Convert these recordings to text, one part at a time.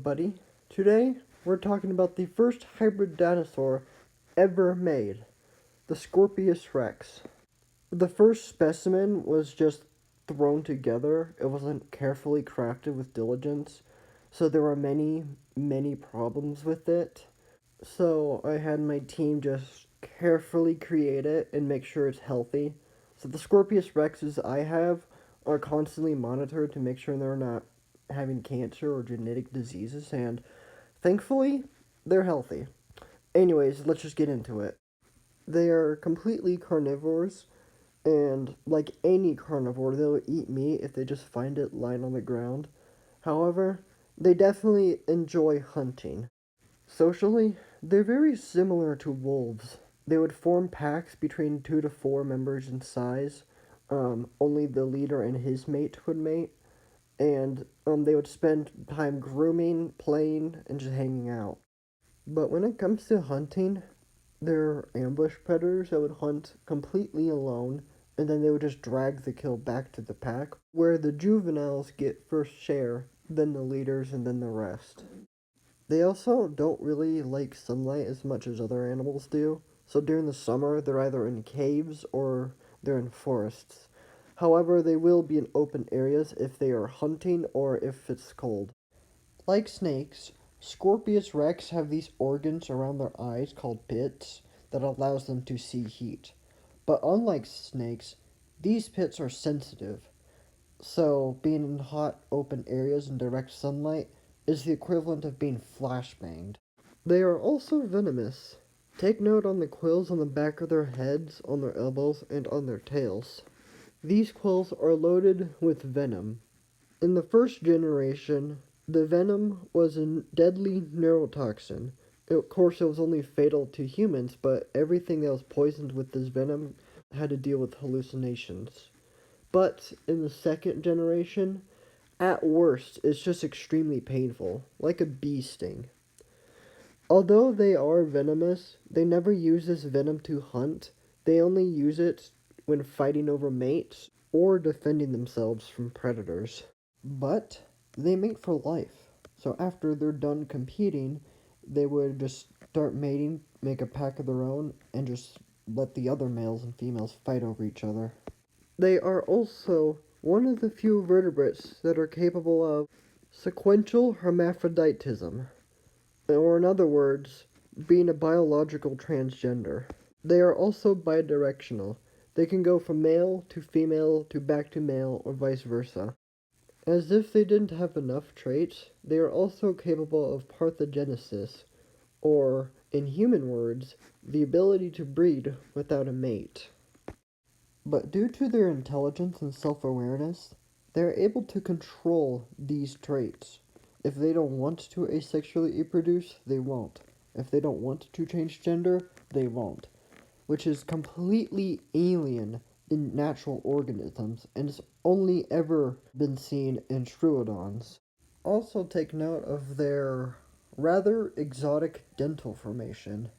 everybody. Today, we're talking about the first hybrid dinosaur ever made, the Scorpius Rex. The first specimen was just thrown together. It wasn't carefully crafted with diligence, so there were many problems with it. So I had my team just carefully create it and make sure it's healthy. So the Scorpius Rexes I have are constantly monitored to make sure they're not having cancer or genetic diseases, and thankfully, they're healthy. Anyways, let's just get into it. They are completely carnivores, and like any carnivore, they'll eat meat if they just find it lying on the ground. However, they definitely enjoy hunting. Socially, they're very similar to wolves. They would form packs between 2 to 4 members in size. Only the leader and his mate would mate, and they would spend time grooming, playing, and just hanging out. But when it comes to hunting, they're ambush predators that would hunt completely alone, and then they would just drag the kill back to the pack, where the juveniles get first share, then the leaders, and then the rest. They also don't really like sunlight as much as other animals do, so during the summer they're either in caves or they're in forests. However, they will be in open areas if they are hunting or if it's cold. Like snakes, Scorpius Rex have these organs around their eyes called pits that allows them to see heat. But unlike snakes, these pits are sensitive, so being in hot open areas in direct sunlight is the equivalent of being flashbanged. They are also venomous. Take note on the quills on the back of their heads, on their elbows, and on their tails. These quills are loaded with venom. In the first generation, the venom was a deadly neurotoxin. Of course, it was only fatal to humans, but everything that was poisoned with this venom had to deal with hallucinations. But in the second generation, at worst, it's just extremely painful, like a bee sting. Although they are venomous, they never use this venom to hunt. They only use it when fighting over mates or defending themselves from predators. But they mate for life. So after they're done competing, they would just start mating, make a pack of their own, and just let the other males and females fight over each other. They are also one of the few vertebrates that are capable of sequential hermaphroditism, or in other words, being a biological transgender. They are also bidirectional. They can go from male to female to back to male or vice versa. As if they didn't have enough traits, they are also capable of parthenogenesis, or, in human words, the ability to breed without a mate. But due to their intelligence and self-awareness, they are able to control these traits. If they don't want to asexually reproduce, they won't. If they don't want to change gender, they won't. Which is completely alien in natural organisms, and has only ever been seen in troodons. Also take note of their rather exotic dental formation.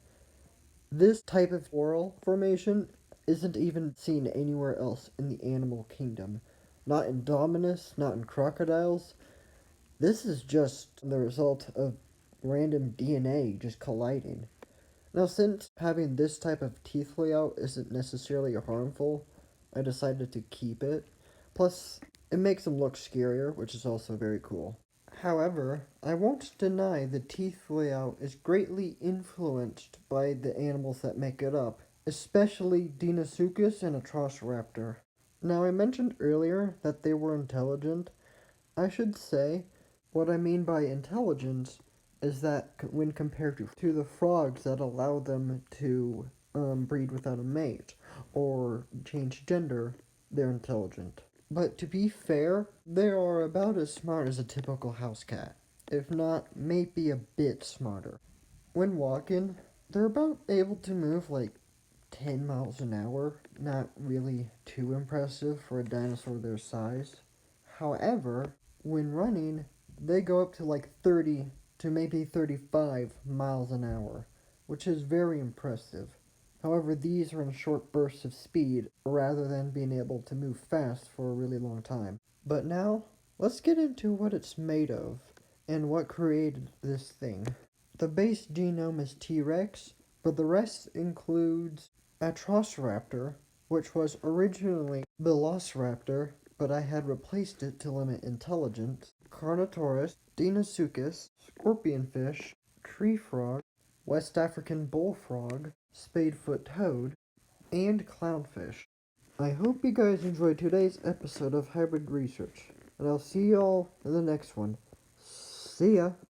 This type of oral formation isn't even seen anywhere else in the animal kingdom. Not in Dominus, not in crocodiles. This is just the result of random DNA just colliding. Now, since having this type of teeth layout isn't necessarily harmful, I decided to keep it. Plus, it makes them look scarier, which is also very cool. However, I won't deny the teeth layout is greatly influenced by the animals that make it up, especially Deinosuchus and Atrociraptor. Now, I mentioned earlier that they were intelligent. I should say, what I mean by intelligence is that when compared to the frogs that allow them to breed without a mate or change gender, they're intelligent. But to be fair, they are about as smart as a typical house cat, if not maybe a bit smarter. When walking, they're about able to move like 10 miles an hour, not really too impressive for a dinosaur their size. However, when running, they go up to like 30 to maybe 35 miles an hour, which is very impressive. However, these are in short bursts of speed rather than being able to move fast for a really long time. But now, let's get into what it's made of. and what created this thing. The base genome is T-Rex, but the rest includes Atrociraptor, which was originally Velociraptor, but I had replaced it to limit intelligence, Carnotaurus, Deinosuchus, scorpionfish, tree frog, West African bullfrog, spadefoot toad, and clownfish. I hope you guys enjoyed today's episode of Hybrid Research, and I'll see y'all in the next one. See ya!